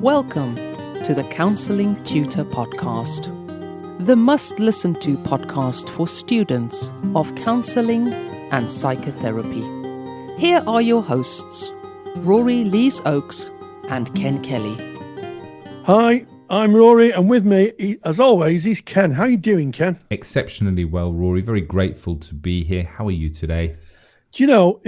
Welcome to the Counselling Tutor Podcast, the must-listen-to podcast for students of counselling and psychotherapy. Here are your hosts, Rory Lees-Oakes and Ken Kelly. Hi, I'm Rory, and with me, as always, is Ken. How are you doing, Ken? Exceptionally well, Rory. Very grateful to be here. How are you today? Do you know,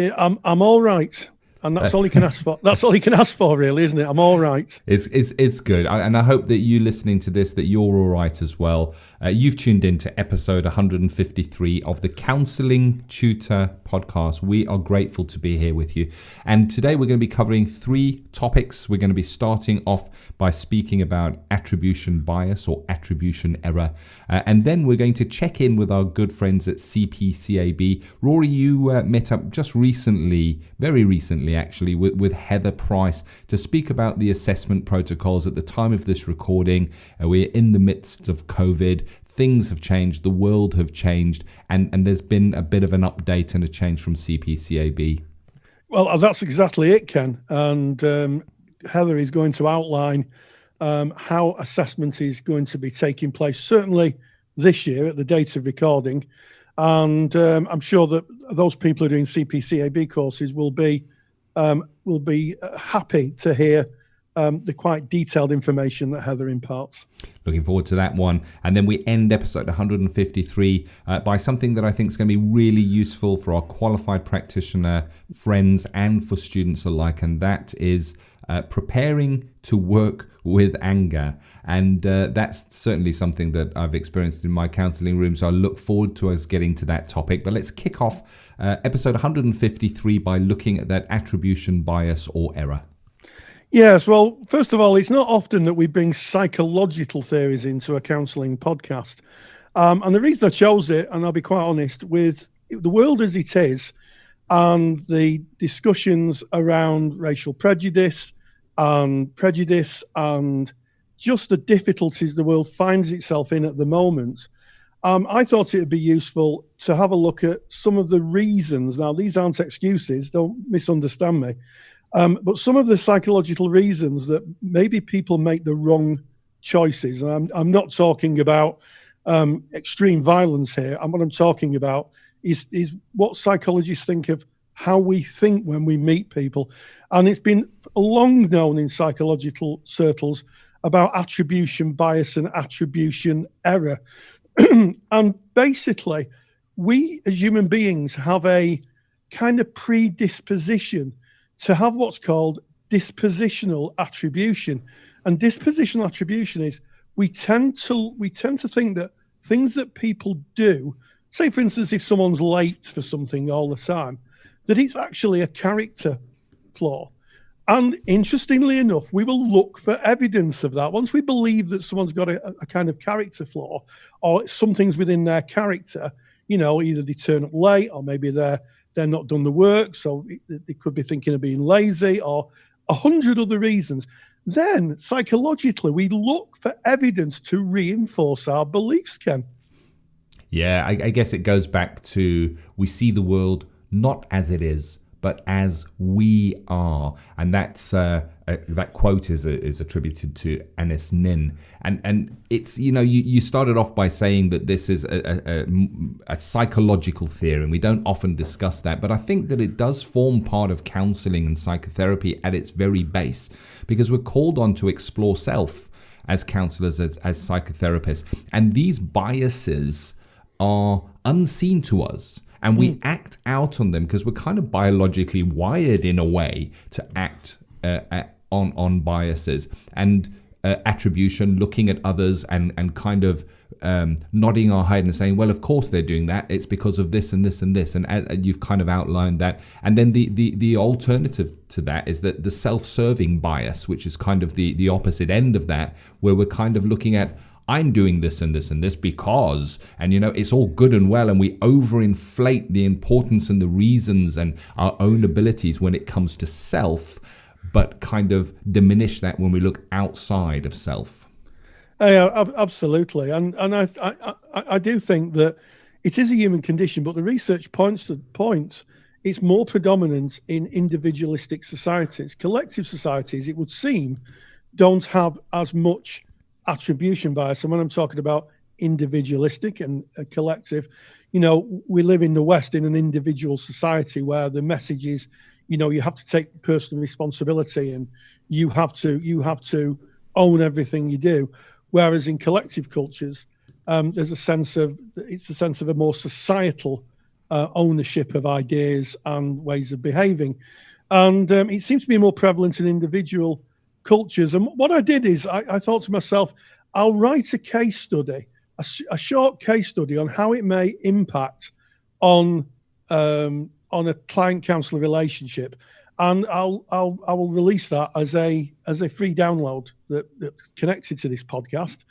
I'm all right. And that's all you can ask for. That's all you can ask for, really, isn't it? I'm all right. It's good. And I hope that you listening to this, that you're all right as well. You've tuned in to episode 153 of the Counselling Tutor Podcast. We are grateful to be here with you. And today we're going to be covering three topics. We're going to be starting off by speaking about attribution bias or attribution error. And then we're going to check in with our good friends at CPCAB. Rory, you met up just recently, very recently actually, with Heather Price to speak about the assessment protocols. At the time of this recording, we're in the midst of COVID. Things have changed, the world have changed, and there's been a bit of an update and a change from CPCAB. Well, that's exactly it, Ken. And Heather is going to outline how assessment is going to be taking place, certainly this year at the date of recording. And I'm sure that those people who are doing CPCAB courses will be happy to hear the quite detailed information that Heather imparts. Looking forward to that one. And then we end episode 153 by something that I think is going to be really useful for our qualified practitioner friends and for students alike, and that is preparing to work with anger. And that's certainly something that I've experienced in my counselling room, so I look forward to us getting to that topic. But let's kick off episode 153 by looking at that attribution bias or error. Yes, well, first of all, it's not often that we bring psychological theories into a counselling podcast. And the reason I chose it, and I'll be quite honest, with the world as it is and the discussions around racial prejudice and just the difficulties the world finds itself in at the moment, I thought it would be useful to have a look at some of the reasons. Now, these aren't excuses, don't misunderstand me. But some of the psychological reasons that maybe people make the wrong choices. And I'm not talking about extreme violence here. And what I'm talking about is what psychologists think of how we think when we meet people. And it's been long known in psychological circles about attribution bias and attribution error. And basically, we as human beings have a kind of predisposition to have what's called dispositional attribution. And dispositional attribution is we tend to think that things that people do, say for instance, if someone's late for something all the time, that it's actually a character flaw. And interestingly enough, we will look for evidence of that. Once we believe that someone's got a kind of character flaw or something's within their character, you know, either they turn up late or maybe they're not done the work, so they could be thinking of being lazy or 100 other reasons. Then, psychologically, we look for evidence to reinforce our beliefs, Ken. Yeah, I guess it goes back to we see the world not as it is, but as we are. And that's that quote is attributed to Anis Nin. And it's, you know, you started off by saying that this is a psychological theory, and we don't often discuss that. But I think that it does form part of counselling and psychotherapy at its very base, because we're called on to explore self as counsellors, as psychotherapists. And these biases are unseen to us. And we act out on them because we're kind of biologically wired in a way to act on biases and attribution, looking at others and kind of nodding our head and saying, well, of course they're doing that. It's because of this and this and this. And you've kind of outlined that. And then the alternative to that is that the self-serving bias, which is kind of the opposite end of that, where we're kind of looking at, I'm doing this and this and this because, and you know, it's all good and well, and we overinflate the importance and the reasons and our own abilities when it comes to self, but kind of diminish that when we look outside of self. Yeah, absolutely. And I do think that it is a human condition, but the research points it's more predominant in individualistic societies. Collective societies, it would seem don't have as much attribution bias. And when I'm talking about individualistic and collective, we live in the West in an individual society where the message is, you have to take personal responsibility and you have to own everything you do. Whereas in collective cultures, there's a sense of a more societal ownership of ideas and ways of behaving. And it seems to be more prevalent in individual cultures. And what I did is I thought to myself, I'll write a case study, a short case study on how it may impact on a client-counsellor relationship, and I will release that as a free download that's connected to this podcast,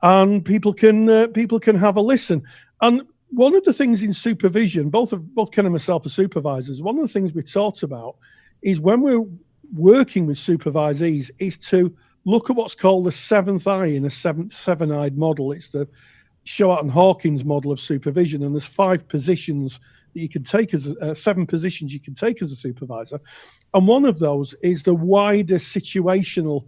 and people can have a listen. And one of the things in supervision, both Ken and myself are supervisors. One of the things we talked about is when we're working with supervisees is to look at what's called the seventh eye in a seven-eyed model. It's the Showart and Hawkins model of supervision, and there's 5 positions that you can take as 7 positions you can take as a supervisor, and one of those is the wider situational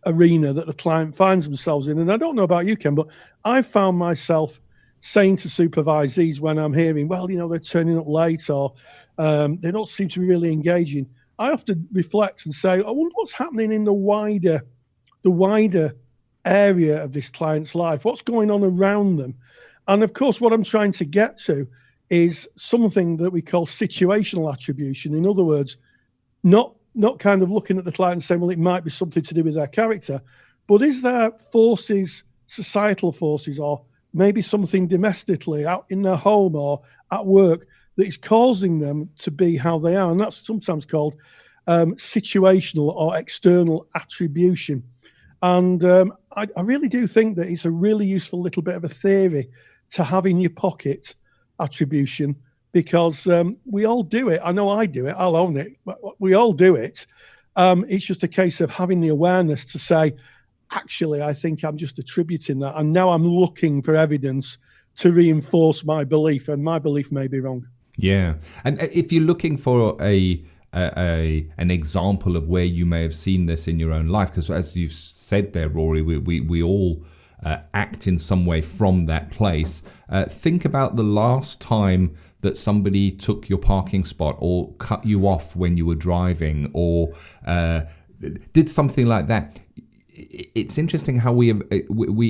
arena that the client finds themselves in. And I don't know about you, Ken, but I found myself saying to supervisees when I'm hearing, well, they're turning up late or they don't seem to be really engaging, I often reflect and say, I wonder what's happening in the wider area of this client's life, what's going on around them. And of course, what I'm trying to get to is something that we call situational attribution. In other words, not kind of looking at the client and saying, well, it might be something to do with their character, but is there forces, societal forces, or maybe something domestically out in their home or at work that is causing them to be how they are? And that's sometimes called situational or external attribution. And I really do think that it's a really useful little bit of a theory to have in your pocket, attribution, because we all do it. I know I do it. I'll own it. We all do it. It's just a case of having the awareness to say, actually, I think I'm just attributing that. And now I'm looking for evidence to reinforce my belief, and my belief may be wrong. Yeah. And if you're looking for an example of where you may have seen this in your own life, because as you've said there, Rory, we all act in some way from that place. Think about the last time that somebody took your parking spot or cut you off when you were driving or did something like that. It's interesting how we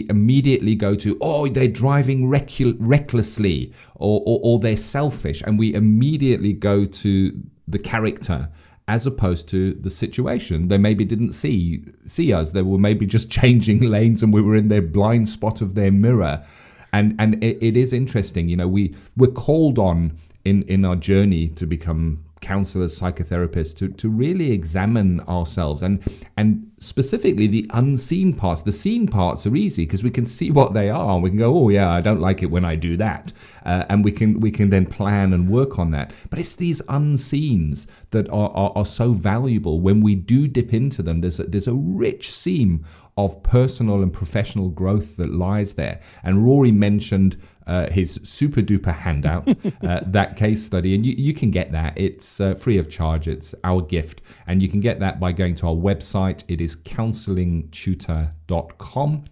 immediately go to, oh, they're driving recklessly or they're selfish, and we immediately go to the character as opposed to the situation. They maybe didn't see us. They were maybe just changing lanes and we were in their blind spot of their mirror. And it is interesting, we're called on in our journey to become counselors, psychotherapists, to really examine ourselves and specifically the unseen parts. The seen parts are easy because we can see what they are and we can go, oh yeah, I don't like it when I do that, and we can then plan and work on that. But it's these unseens that are so valuable. When we do dip into them, there's a rich seam of personal and professional growth that lies there. And Rory mentioned his super duper handout, that case study, and you can get that. It's free of charge. It's our gift, and you can get that by going to our website. It is counsellingtutor.com,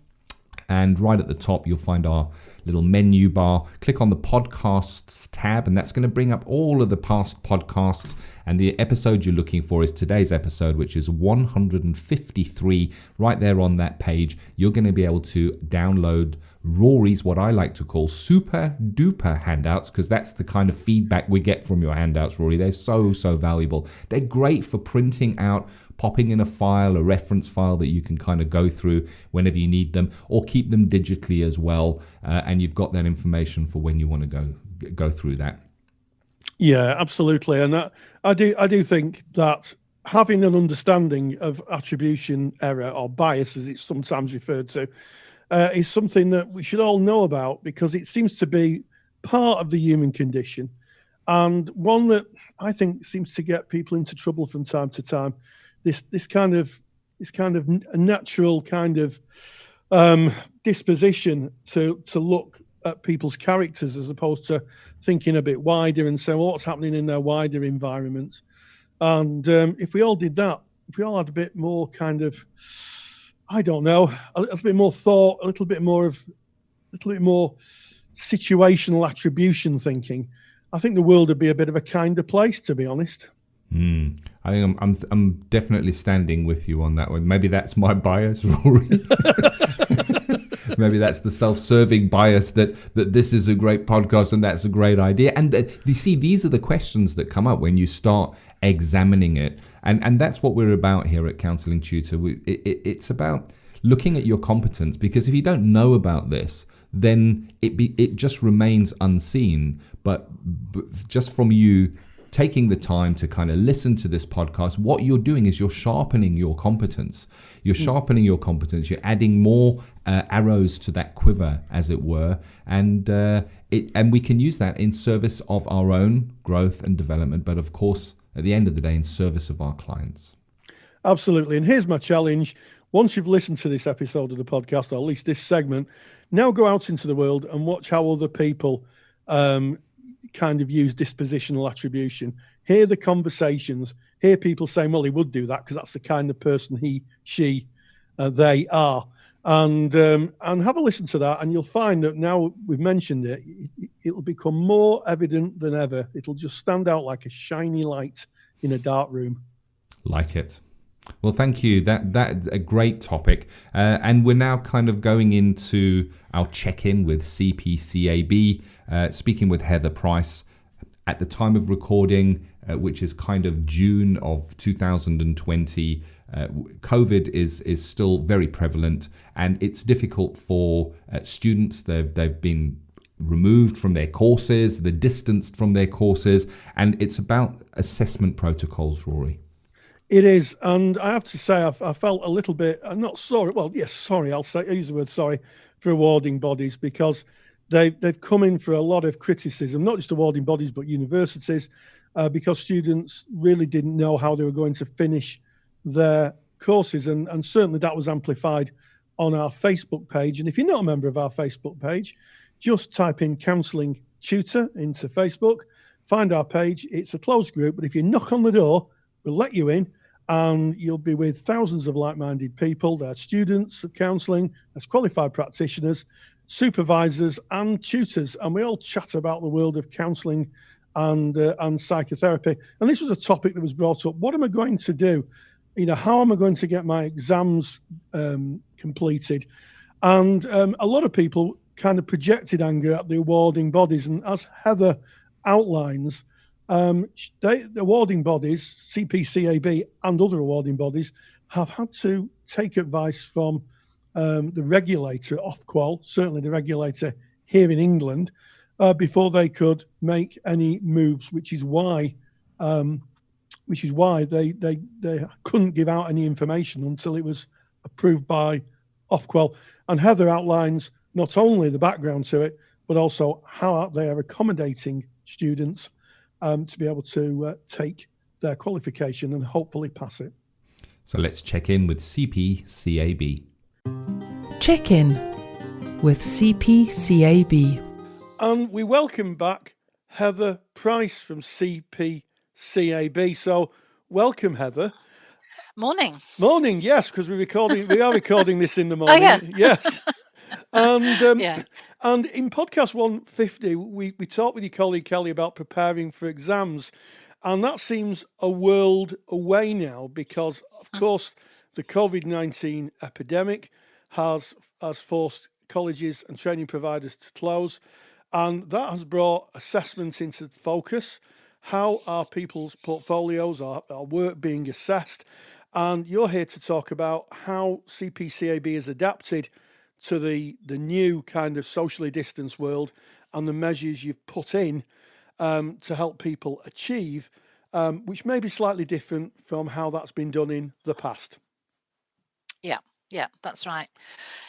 and right at the top you'll find our little menu bar. Click on the podcasts tab, and that's going to bring up all of the past podcasts. And the episode you're looking for is today's episode, which is 153. Right there on that page, you're going to be able to download Rory's, what I like to call super duper handouts, because that's the kind of feedback we get from your handouts, Rory. They're so valuable. They're great for printing out, popping in a file, a reference file that you can kind of go through whenever you need them, or keep them digitally as well. And you've got that information for when you want to go through that. Yeah, absolutely. And I do think that having an understanding of attribution error or bias, as it's sometimes referred to, is something that we should all know about, because it seems to be part of the human condition, and one that I think seems to get people into trouble from time to time. This kind of natural kind of disposition to look at people's characters as opposed to thinking a bit wider and saying, well, what's happening in their wider environment. And if we all did that, if we all had a bit more kind of, I don't know, a little bit more thought, a little bit more situational attribution thinking, I think the world would be a bit of a kinder place, to be honest. I think I'm definitely standing with you on that one. Maybe that's my bias, Rory. Maybe that's the self-serving bias that this is a great podcast and that's a great idea. And you see, these are the questions that come up when you start examining it. And that's what we're about here at Counselling Tutor. It's about looking at your competence, because if you don't know about this, then it just remains unseen. But just from you taking the time to kind of listen to this podcast, what you're doing is you're sharpening your competence. You're sharpening your competence. You're adding more arrows to that quiver, as it were, and we can use that in service of our own growth and development. But of course, at the end of the day, in service of our clients. Absolutely. And here's my challenge: once you've listened to this episode of the podcast, or at least this segment, now go out into the world and watch how other people kind of use dispositional attribution. Hear the conversations, hear people saying, well, he would do that because that's the kind of person he, she, they are. And have a listen to that, and you'll find that now we've mentioned it, it'll become more evident than ever. It'll just stand out like a shiny light in a dark room. Like it. Well, thank you. That's a great topic. And we're now kind of going into our check-in with CPCAB, speaking with Heather Price. At the time of recording, which is kind of June of 2020, COVID is still very prevalent, and it's difficult for students. They've been removed from their courses, they're distanced from their courses, and it's about assessment protocols, Rory. It is, and I have to say, I felt a little bit, I'm not sorry, well, yes, sorry, I use the word sorry for awarding bodies, because they've come in for a lot of criticism, not just awarding bodies, but universities, because students really didn't know how they were going to finish their courses, and certainly that was amplified on our Facebook page. And if you're not a member of our Facebook page, just type in Counselling Tutor into Facebook, find our page. It's a closed group, but if you knock on the door, we'll let you in, and you'll be with thousands of like-minded people. They're students of counselling, there's qualified practitioners, supervisors and tutors, and we all chat about the world of counselling and psychotherapy. And this was a topic that was brought up. What am I going to do? How am I going to get my exams completed? And a lot of people kind of projected anger at the awarding bodies. And as Heather outlines, the awarding bodies, CPCAB and other awarding bodies, have had to take advice from the regulator, Ofqual, certainly the regulator here in England, before they could make any moves, which is why they couldn't give out any information until it was approved by Ofqual. And Heather outlines not only the background to it, but also how they are accommodating students to be able to take their qualification and hopefully pass it. So let's check in with CPCAB. Check in with CPCAB. And we welcome back Heather Price from CPCAB. So welcome, Heather. Morning. Morning, yes, because we are recording this in the morning. Oh, yeah. Yes. And Yeah. and in podcast 150, we talked with your colleague Kelly about preparing for exams, and that seems a world away now because, of course, the COVID-19 epidemic has forced colleges and training providers to close, and that has brought assessment into focus. How are people's portfolios, our work being assessed? And you're here to talk about how CPCAB has adapted to the new kind of socially distanced world and the measures you've put in to help people achieve, which may be slightly different from how that's been done in the past. Yeah, that's right.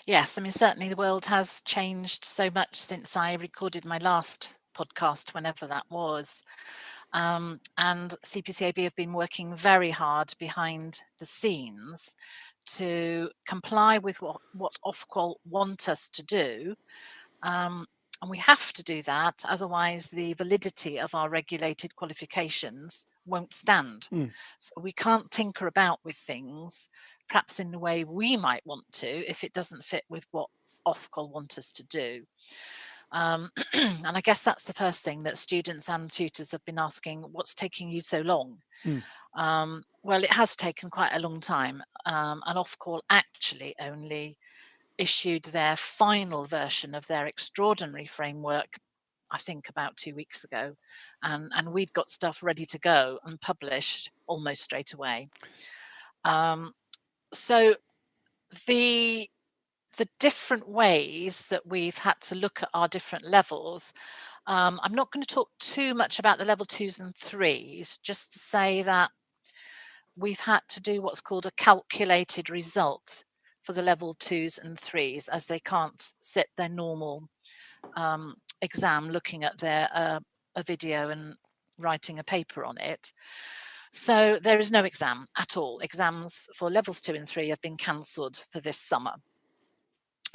Yes, I mean, certainly the world has changed so much since I recorded my last podcast, whenever that was. And CPCAB have been working very hard behind the scenes to comply with what Ofqual want us to do. And we have to do that, otherwise the validity of our regulated qualifications won't stand. So we can't tinker about with things perhaps in the way we might want to if it doesn't fit with what Ofqual want us to do. And I guess that's the first thing that students and tutors have been asking, what's taking you so long? Well, it has taken quite a long time, and Ofqual actually only issued their final version of their extraordinary framework, I think about 2 weeks ago, and we'd got stuff ready to go and published almost straight away. So the different ways that we've had to look at our different levels, I'm not going to talk too much about the level 2s and 3s, just to say that we've had to do what's called a calculated result for the level 2s and 3s, as they can't sit their normal exam looking at their a video and writing a paper on it. So there is no exam at all. Exams for levels 2 and 3 have been cancelled for this summer.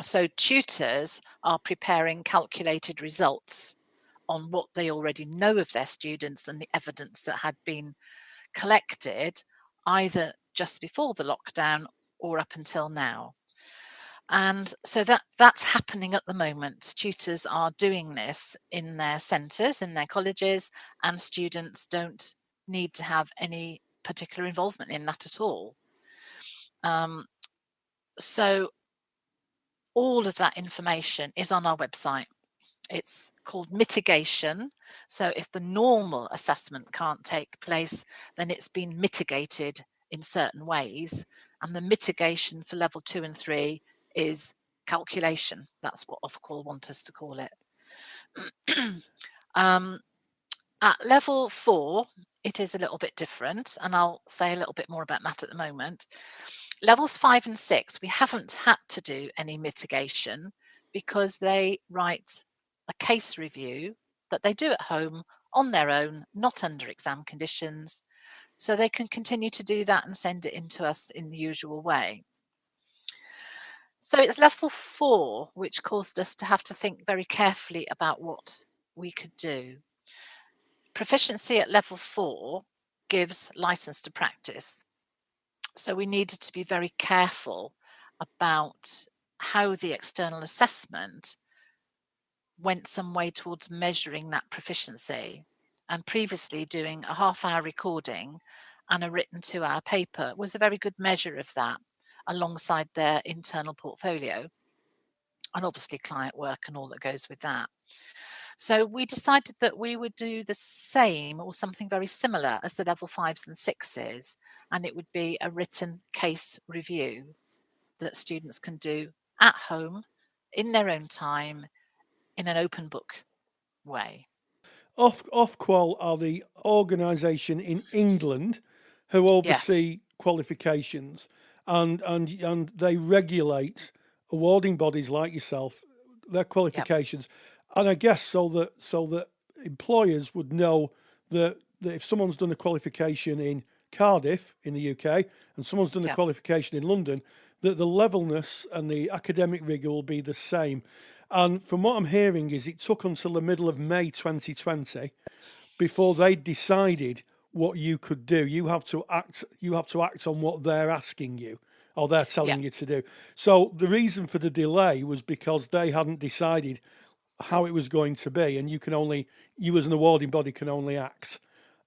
So tutors are preparing calculated results on what they already know of their students and the evidence that had been collected either just before the lockdown or up until now. And so that's happening at the moment. Tutors are doing this in their centres, in their colleges, and students don't need to have any particular involvement in that at all. So all of that information is on our website. It's called mitigation. So if the normal assessment can't take place, then it's been mitigated in certain ways. And the mitigation for level 2 and 3 is calculation. That's what Ofqual want us to call it. At level 4, it is a little bit different, and I'll say a little bit more about that at the moment. Levels 5 and 6, we haven't had to do any mitigation because they write a case review that they do at home on their own, not under exam conditions. So they can continue to do that and send it in to us in the usual way. So it's level 4 which caused us to have to think very carefully about what we could do. Proficiency at level 4 gives license to practice. So we needed to be very careful about how the external assessment went some way towards measuring that proficiency. And previously doing a half-hour recording and a written 2-hour paper was a very good measure of that, alongside their internal portfolio and obviously client work and all that goes with that. So we decided that we would do the same or something very similar as the level 5s and 6s, and it would be a written case review that students can do at home in their own time in an open book way. Ofqual are the organisation in England who oversee qualifications, and they regulate awarding bodies like yourself, their qualifications. Yep. And I guess so that employers would know that if someone's done a qualification in Cardiff in the UK and someone's done a qualification in London, that the levelness and the academic rigour will be the same. And from what I'm hearing is it took until the middle of May 2020 before they decided what you could do. You have to act on what they're asking you or they're telling you to do. So the reason for the delay was because they hadn't decided how it was going to be, and you as an awarding body can only act.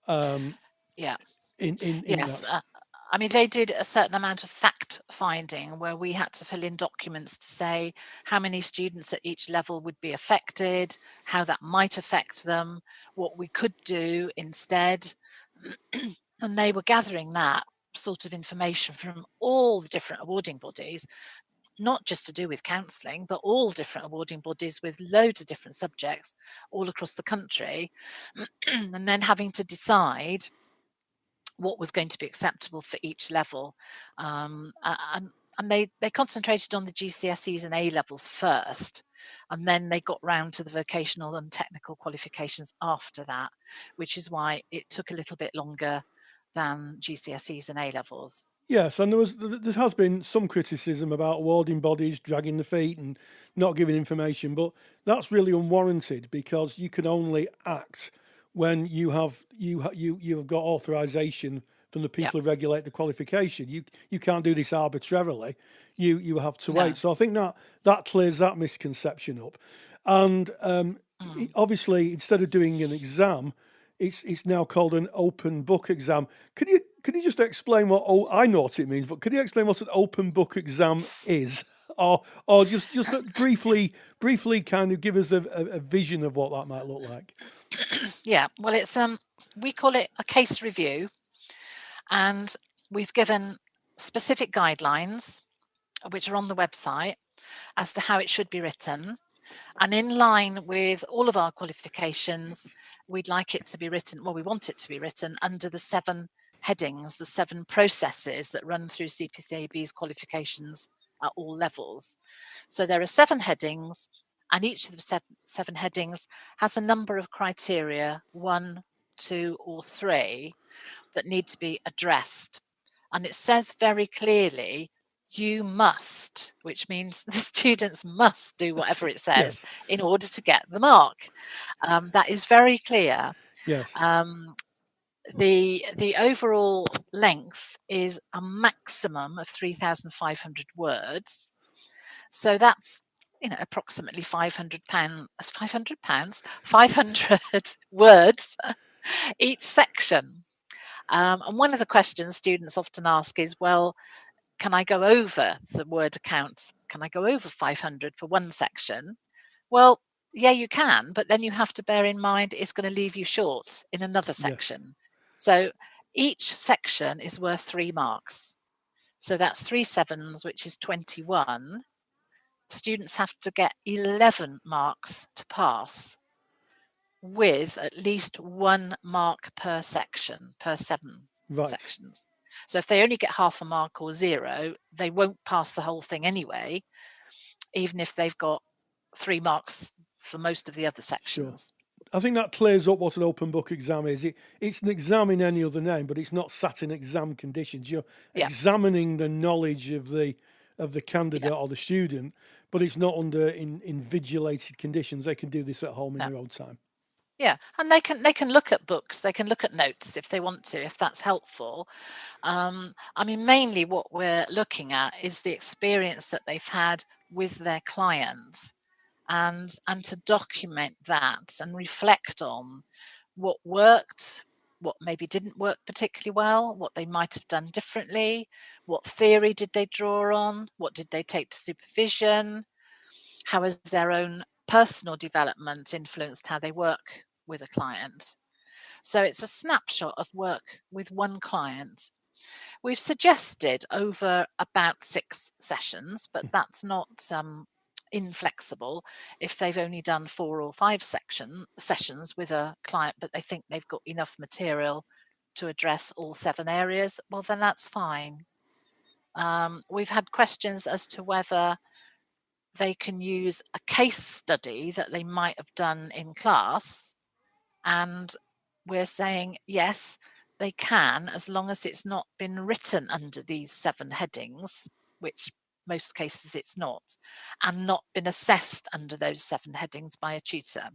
In that. I mean, they did a certain amount of fact finding where we had to fill in documents to say how many students at each level would be affected, how that might affect them, what we could do instead. And they were gathering that sort of information from all the different awarding bodies, not just to do with counselling, but all different awarding bodies with loads of different subjects all across the country, and then having to decide what was going to be acceptable for each level. And they concentrated on the GCSEs and A levels first, and then they got round to the vocational and technical qualifications after that, which is why it took a little bit longer than GCSEs and A levels. Yes, and there has been some criticism about awarding bodies dragging the feet and not giving information, but that's really unwarranted because you can only act when you have got authorization from the people who regulate the qualification. You can't do this arbitrarily. You have to wait. So I think that clears that misconception up. And obviously, instead of doing an exam, it's now called an open book exam. Can you just explain what I know what it means, but can you explain what an open book exam is? Or just briefly kind of give us a vision of what that might look like. Yeah, well, it's we call it a case review, and we've given specific guidelines which are on the website as to how it should be written. And in line with all of our qualifications, we'd like it to be written, well, we want it to be written under the 7 headings, the 7 processes that run through CPCAB's qualifications at all levels. So there are 7 headings, and each of the 7 headings has a number of criteria, 1, 2, or 3, that need to be addressed. And it says very clearly, you must, which means the students must do whatever it says in order to get the mark. That is very clear. Yes. The overall length is a maximum of 3,500 words. So that's approximately 500 words each section. And one of the questions students often ask is, well, can I go over the word count? Can I go over 500 for one section? Well, yeah, you can, but then you have to bear in mind it's going to leave you short in another section. Yes. So each section is worth 3 marks. So that's 3 sevens, which is 21. Students have to get 11 marks to pass, with at least 1 mark per section, per 7 sections. So if they only get half a mark or 0, they won't pass the whole thing anyway, even if they've got 3 marks for most of the other sections. Sure. I think that clears up what an open book exam is. It's an exam in any other name, but it's not sat in exam conditions. You're examining the knowledge of the candidate or the student, but it's not under invigilated conditions. They can do this at home in their own time. Yeah, and they can look at books, they can look at notes if they want to, if that's helpful. I mean, mainly what we're looking at is the experience that they've had with their client, and to document that and reflect on what worked, what maybe didn't work particularly well, what they might have done differently, what theory did they draw on, what did they take to supervision, how has their own personal development influenced how they work with a client. So it's a snapshot of work with one client. We've suggested over about 6 sessions, but that's not inflexible. If they've only done 4 or 5 sessions with a client, but they think they've got enough material to address all 7 areas, well, then that's fine. We've had questions as to whether they can use a case study that they might have done in class, and we're saying yes, they can, as long as it's not been written under these 7 headings, which most cases it's not, and not been assessed under those 7 headings by a tutor.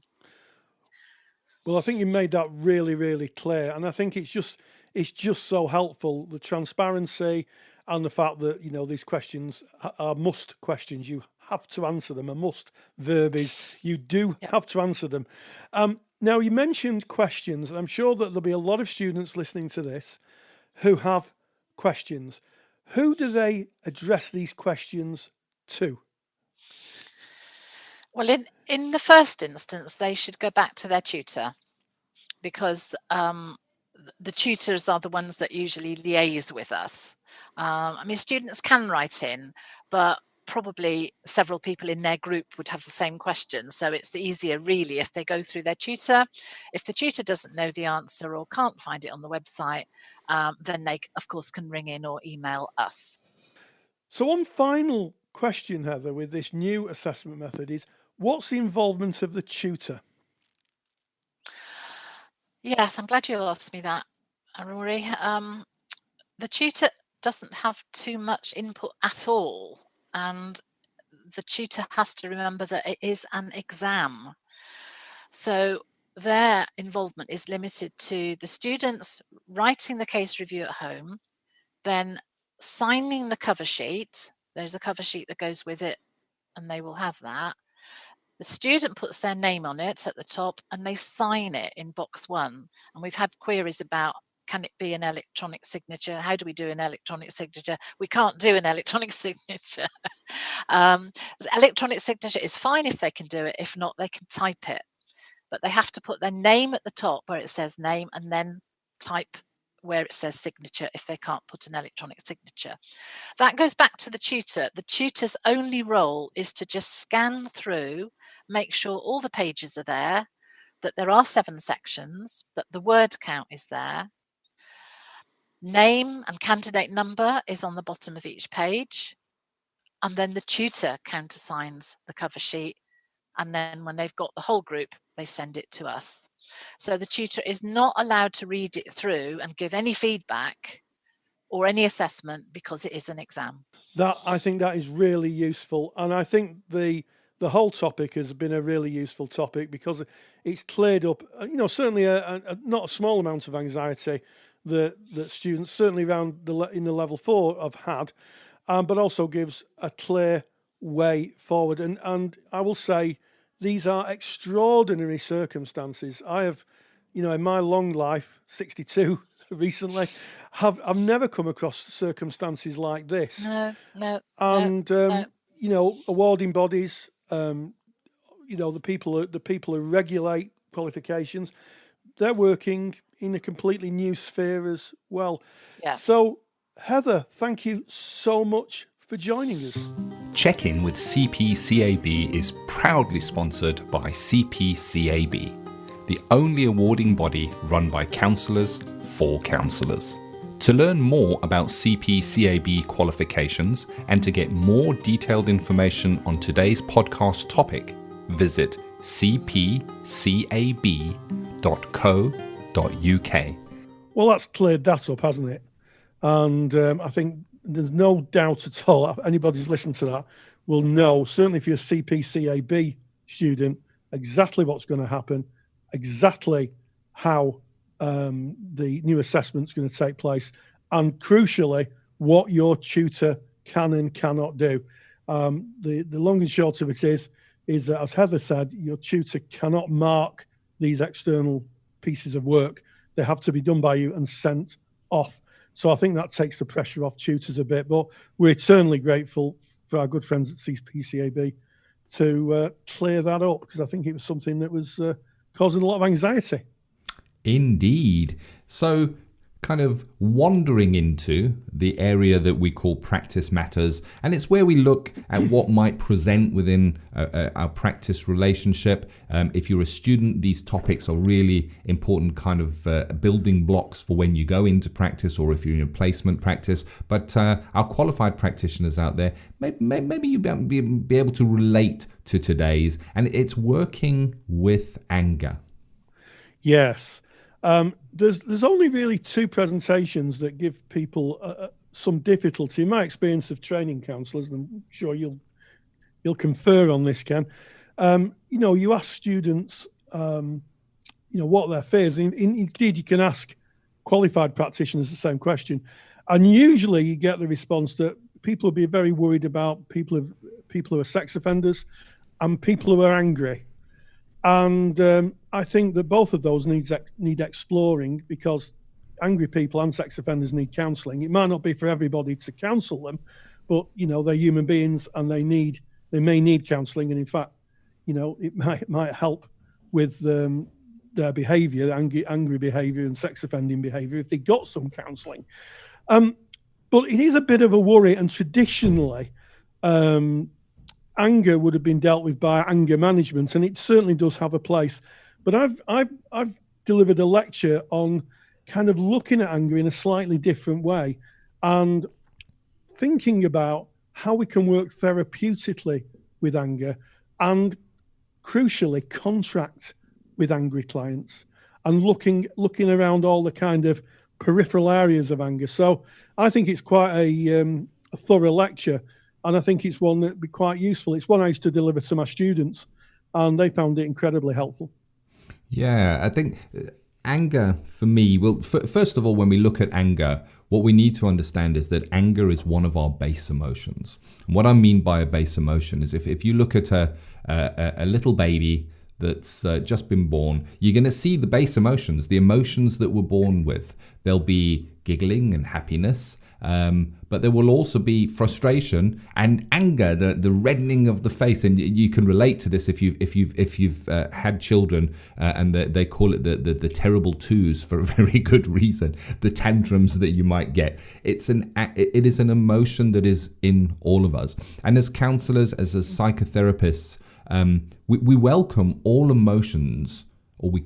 Well, I think you made that really, really clear, and I think it's just so helpful, the transparency and the fact that these questions are must questions. You have to answer them. A must verb is you do have to answer them. Now, you mentioned questions, and I'm sure that there'll be a lot of students listening to this who have questions. Who do they address these questions to? Well, in the first instance, they should go back to their tutor, because the tutors are the ones that usually liaise with us. I mean, students can write in, but probably several people in their group would have the same question. So it's easier really if they go through their tutor. If the tutor doesn't know the answer or can't find it on the website, then they, of course, can ring in or email us. So one final question, Heather, with this new assessment method is, what's the involvement of the tutor? Yes, I'm glad you asked me that, Rory. The tutor doesn't have too much input at all, and the tutor has to remember that it is an exam. So their involvement is limited to the students writing the case review at home, then signing the cover sheet. There's a cover sheet that goes with it, and they will have that. The student puts their name on it at the top and they sign it in box 1. And we've had queries about, can it be an electronic signature? How do we do an electronic signature? We can't do an electronic signature. Electronic signature is fine if they can do it. If not, they can type it. But they have to put their name at the top where it says name, and then type where it says signature if they can't put an electronic signature. That goes back to the tutor. The tutor's only role is to just scan through, make sure all the pages are there, that there are 7 sections, that the word count is there. Name and candidate number is on the bottom of each page. And then the tutor countersigns the cover sheet. And then when they've got the whole group, they send it to us. So the tutor is not allowed to read it through and give any feedback or any assessment because it is an exam. I think that is really useful. And I think the whole topic has been a really useful topic because it's cleared up, certainly not a small amount of anxiety that students, certainly around in the level 4, have had, but also gives a clear way forward. And I will say, these are extraordinary circumstances. I have, in my long life, 62 recently, I've never come across circumstances like this. No. And awarding bodies, the people who regulate qualifications, they're working in a completely new sphere as well. Yeah. So, Heather, thank you so much for joining us. Check-in with CPCAB is proudly sponsored by CPCAB, the only awarding body run by counsellors for counsellors. To learn more about CPCAB qualifications and to get more detailed information on today's podcast topic, visit cpcab.co.uk. Well, that's cleared that up, hasn't it? And I think there's no doubt at all, anybody who's listened to that will know, certainly if you're a CPCAB student, exactly what's going to happen, exactly how the new assessment's going to take place, and crucially, what your tutor can and cannot do. The long and short of it is that, as Heather said, your tutor cannot mark these external pieces of work. They have to be done by you and sent off. So I think that takes the pressure off tutors a bit, but we're eternally grateful for our good friends at CPCAB to clear that up, because I think it was something that was causing a lot of anxiety. Indeed. So kind of wandering into the area that we call practice matters, and it's where we look at what might present within our practice relationship. If you're a student, these topics are really important kind of building blocks for when you go into practice, or if you're in a placement practice. But our qualified practitioners out there, maybe you'll be able to relate to today's, and it's working with anger. Yes. There's only really 2 presentations that give people some difficulty. In my experience of training counsellors, and I'm sure you'll confer on this, Ken. You ask students, what their fears. Indeed, you can ask qualified practitioners the same question, and usually you get the response that people will be very worried about people who are sex offenders and people who are angry. And I think that both of those need exploring, because angry people and sex offenders need counselling. It might not be for everybody to counsel them, but they're human beings and they may need counselling. And in fact, it might help with their behaviour, angry behaviour and sex offending behaviour, if they got some counselling. But it is a bit of a worry, and traditionally, anger would have been dealt with by anger management, and it certainly does have a place. But I've delivered a lecture on kind of looking at anger in a slightly different way and thinking about how we can work therapeutically with anger and, crucially, contract with angry clients, and looking around all the kind of peripheral areas of anger. So I think it's quite a thorough lecture, and I think it's one that'd be quite useful. It's one I used to deliver to my students, and they found it incredibly helpful. Yeah, I think anger for me, well, first of all, when we look at anger, what we need to understand is that anger is one of our base emotions. And what I mean by a base emotion is if you look at a little baby that's just been born, you're going to see the base emotions, the emotions that we're born with. There'll be giggling and happiness, but there will also be frustration and anger, the reddening of the face. And you can relate to this if you've had children, and they call it the terrible twos for a very good reason. The tantrums that you might get. It is an emotion that is in all of us. And as counselors, as psychotherapists, we welcome all emotions, or we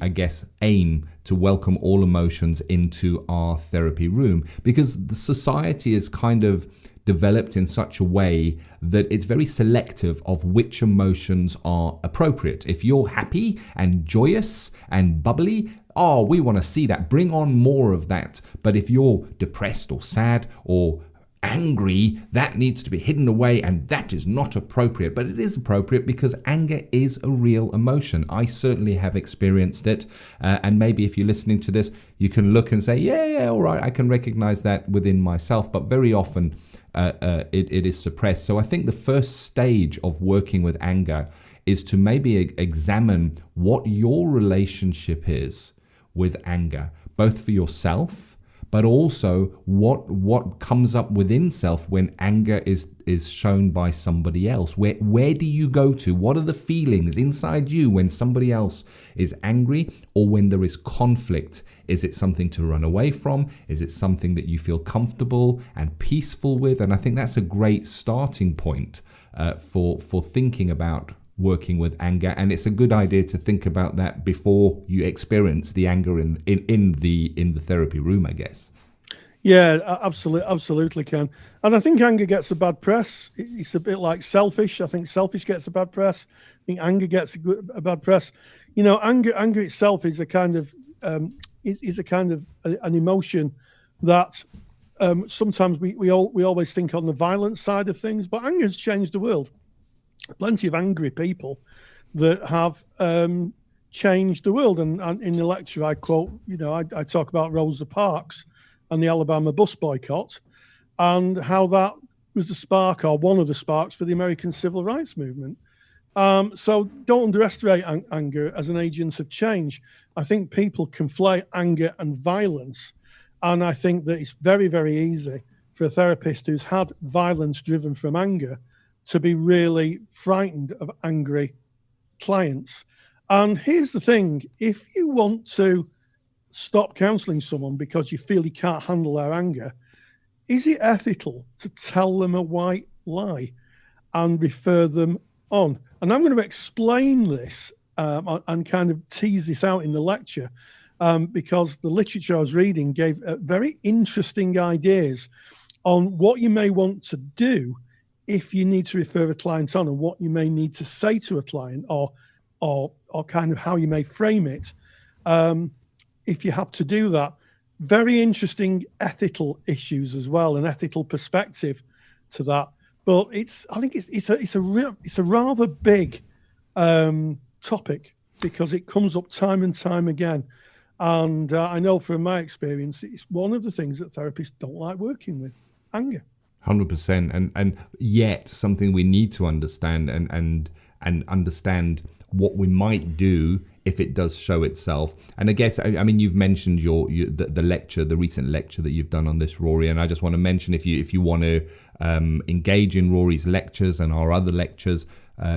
I guess aim to welcome all emotions into our therapy room, because the society is kind of developed in such a way that it's very selective of which emotions are appropriate. If you're happy and joyous and bubbly, we want to see that. Bring on more of that. But if you're depressed or sad or angry, that needs to be hidden away, and that is not appropriate. But it is appropriate because anger is a real emotion. I certainly have experienced it, and maybe if you're listening to this, you can look and say, yeah, all right, I can recognize that within myself. But very often it is suppressed. So I think the first stage of working with anger is to maybe examine what your relationship is with anger, both for yourself, but also what comes up within self when anger is shown by somebody else. Where do you go to? What are the feelings inside you when somebody else is angry, or when there is conflict? Is it something to run away from? Is it something that you feel comfortable and peaceful with? And I think that's a great starting point for thinking about working with anger, and it's a good idea to think about that before you experience the anger in the therapy room, I guess. Yeah, absolutely, Ken. And I think anger gets a bad press. It's a bit like selfish. I think selfish gets a bad press. I think anger gets a bad press. You know, anger itself is a kind of an emotion that sometimes we always think on the violent side of things, but anger has changed the world. Plenty of angry people that have changed the world. And in the lecture, I quote, I talk about Rosa Parks and the Alabama bus boycott, and how that was the spark, or one of the sparks, for the American civil rights movement. So don't underestimate anger as an agent of change. I think people conflate anger and violence. And I think that it's very, very easy for a therapist who's had violence driven from anger to be really frightened of angry clients. And here's the thing, if you want to stop counselling someone because you feel you can't handle their anger, is it ethical to tell them a white lie and refer them on? And I'm going to explain this and kind of tease this out in the lecture, because the literature I was reading gave very interesting ideas on what you may want to do if you need to refer a client on, and what you may need to say to a client, or kind of how you may frame it if you have to do that. Very interesting ethical issues as well, an ethical perspective to that. But I think it's a rather big topic, because it comes up time and time again. And I know from my experience, it's one of the things that therapists don't like working with, anger. 100%, and yet something we need to understand and understand what we might do if it does show itself. And I guess, I mean, you've mentioned the lecture, the recent lecture that you've done on this, Rory, and I just want to mention, if you want to engage in Rory's lectures and our other lectures,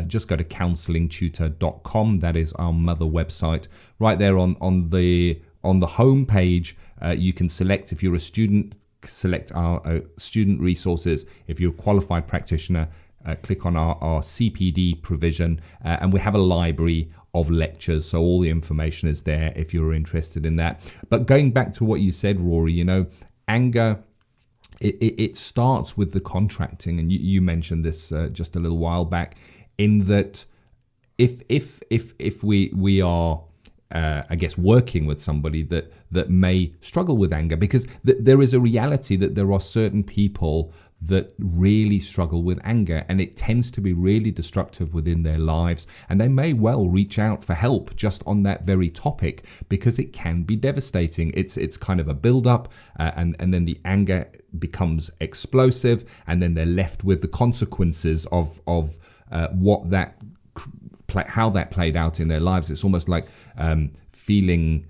just go to counsellingtutor.com. That is our mother website. Right there on the home page, you can select, if you're a student, select our student resources. If you're a qualified practitioner, click on our CPD provision, and we have a library of lectures, so all the information is there if you're interested in that. But going back to what you said, Rory, anger, it starts with the contracting, and you mentioned this just a little while back, in that if we are I guess working with somebody that may struggle with anger, because there is a reality that there are certain people that really struggle with anger, and it tends to be really destructive within their lives, and they may well reach out for help just on that very topic, because it can be devastating. It's kind of a build-up, and then the anger becomes explosive, and then they're left with the consequences of how that played out in their lives. It's almost like feeling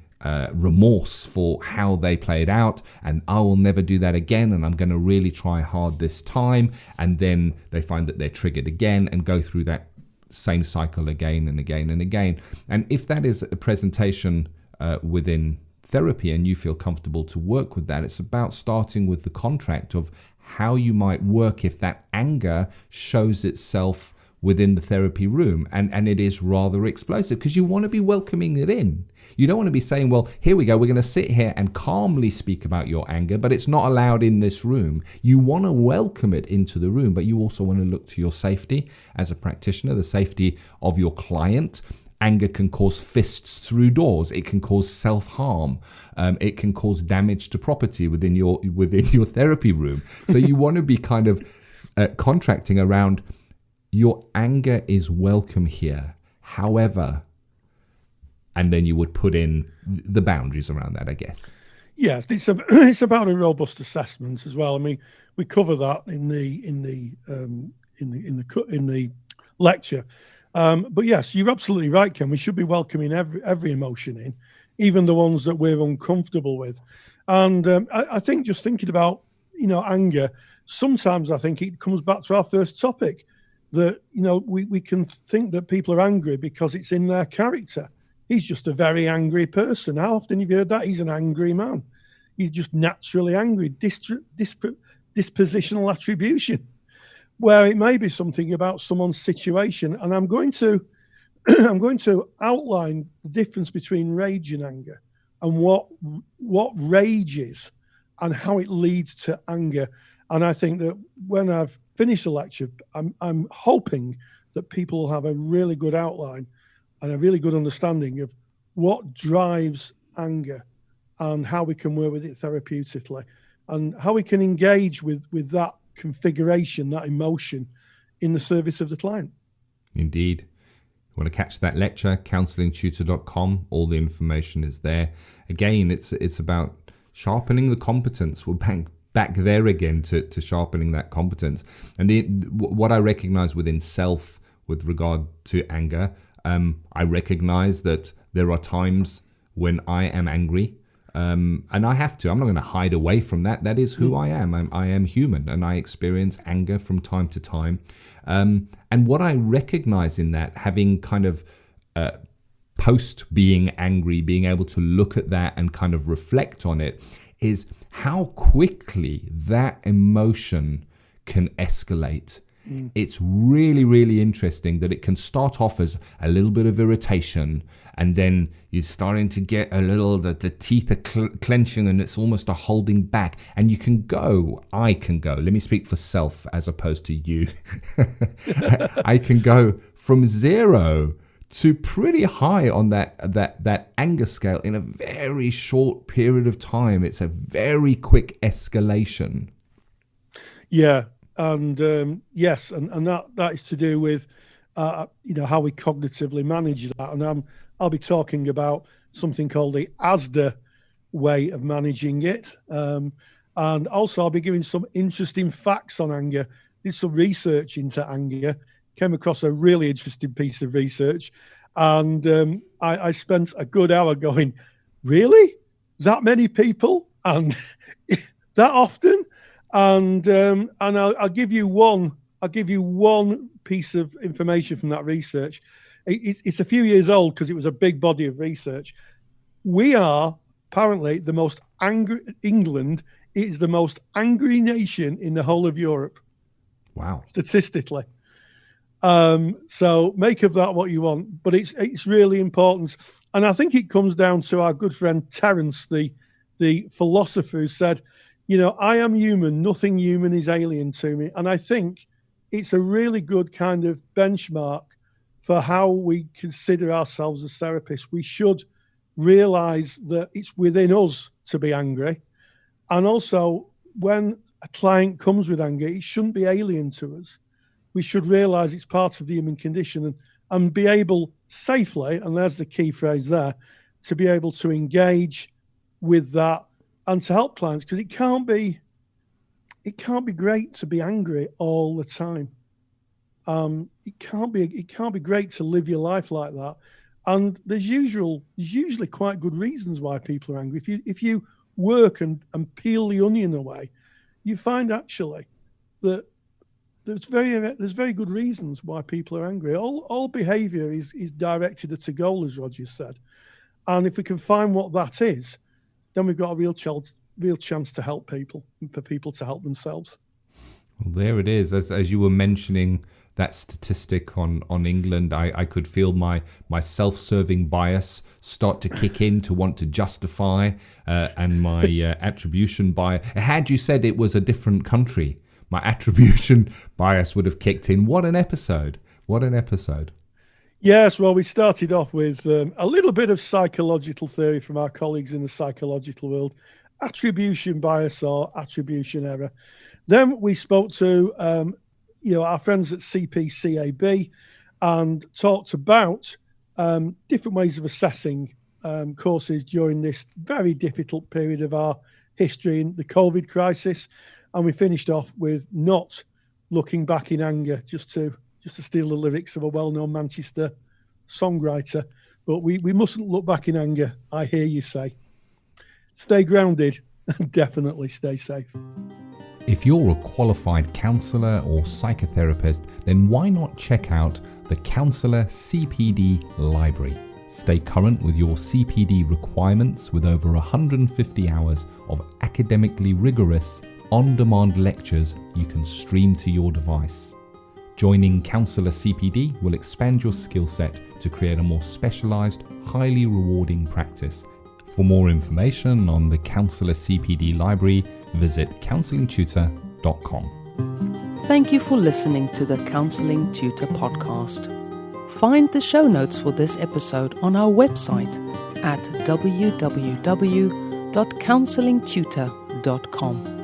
remorse for how they played out, and I will never do that again, and I'm going to really try hard this time. And then they find that they're triggered again and go through that same cycle again and again and again. And if that is a presentation within therapy and you feel comfortable to work with that, it's about starting with the contract of how you might work if that anger shows itself within the therapy room, and it is rather explosive, because you want to be welcoming it in. You don't want to be saying, well, here we go, we're going to sit here and calmly speak about your anger, but it's not allowed in this room. You want to welcome it into the room, but you also want to look to your safety as a practitioner, the safety of your client. Anger can cause fists through doors. It can cause self-harm. It can cause damage to property within your therapy room. So you want to be kind of contracting around, your anger is welcome here. However, and then you would put in the boundaries around that, I guess. Yes, it's about a robust assessment as well. I mean, we cover that in the lecture. But yes, you're absolutely right, Ken. We should be welcoming every emotion in, even the ones that we're uncomfortable with. And I think just thinking about, anger, sometimes I think it comes back to our first topic, that, we can think that people are angry because it's in their character. He's just a very angry person. How often have you heard that? He's an angry man. He's just naturally angry. Dispositional attribution, where it may be something about someone's situation. And I'm going to outline the difference between rage and anger, and what rage is and how it leads to anger. And I think that when I've finished the lecture, I'm hoping that people will have a really good outline and a really good understanding of what drives anger and how we can work with it therapeutically, and how we can engage with that configuration, that emotion, in the service of the client. Indeed. You want to catch that lecture, counsellingtutor.com. All the information is there. Again, it's about sharpening the competence. We're back there again to sharpening that competence. And what I recognize within self with regard to anger, I recognize that there are times when I am angry, and I have to. I'm not going to hide away from that. That is who I am. I am human, and I experience anger from time to time. And what I recognize in that, having kind of post being angry, being able to look at that and kind of reflect on it, is how quickly that emotion can escalate. It's really, really interesting that it can start off as a little bit of irritation, and then you're starting to get a little, the teeth are clenching, and it's almost a holding back. And I can go, let me speak for self as opposed to you. I can go from 0 to pretty high on that anger scale in a very short period of time. It's a very quick escalation. Yeah. And yes, and that is to do with how we cognitively manage that. And I'll be talking about something called the ASDA way of managing it. And also I'll be giving some interesting facts on anger. Did some research into anger, came across a really interesting piece of research, and I spent a good hour going, really? That many people? And that often? And I'll give you one piece of information from that research. It's a few years old because it was a big body of research. We are apparently the most angry. England is the most angry nation in the whole of Europe. Wow! Statistically, so make of that what you want. But it's really important, and I think it comes down to our good friend Terence, the philosopher, who said, I am human, nothing human is alien to me. And I think it's a really good kind of benchmark for how we consider ourselves as therapists. We should realize that it's within us to be angry. And also, when a client comes with anger, it shouldn't be alien to us. We should realise it's part of the human condition and be able safely, and there's the key phrase there, to be able to engage with that and to help clients, because it can't be great to be angry all the time. It can't be great to live your life like that. And there's usually quite good reasons why people are angry. If you work and peel the onion away, you find actually that there's very good reasons why people are angry. All behaviour is directed at a goal, as Roger said. And if we can find what that is, then we've got a real chance to help people and for people to help themselves. Well, there it is. As you were mentioning that statistic on England, I could feel my self-serving bias start to kick in to want to justify, and my attribution bias. Had you said it was a different country, my attribution bias would have kicked in. What an episode. What an episode. Yes, well, we started off with a little bit of psychological theory from our colleagues in the psychological world, attribution bias or attribution error. Then we spoke to our friends at CPCAB and talked about different ways of assessing courses during this very difficult period of our history in the COVID crisis. And we finished off with not looking back in anger, just to steal the lyrics of a well-known Manchester songwriter. But we mustn't look back in anger, I hear you say. Stay grounded and definitely stay safe. If you're a qualified counsellor or psychotherapist, then why not check out the Counsellor CPD Library? Stay current with your CPD requirements with over 150 hours of academically rigorous, on-demand lectures you can stream to your device. Joining Counselor CPD will expand your skill set to create a more specialised, highly rewarding practice. For more information on the Counselor CPD Library, visit counsellingtutor.com. Thank you for listening to the Counselling Tutor Podcast. Find the show notes for this episode on our website at www.counsellingtutor.com.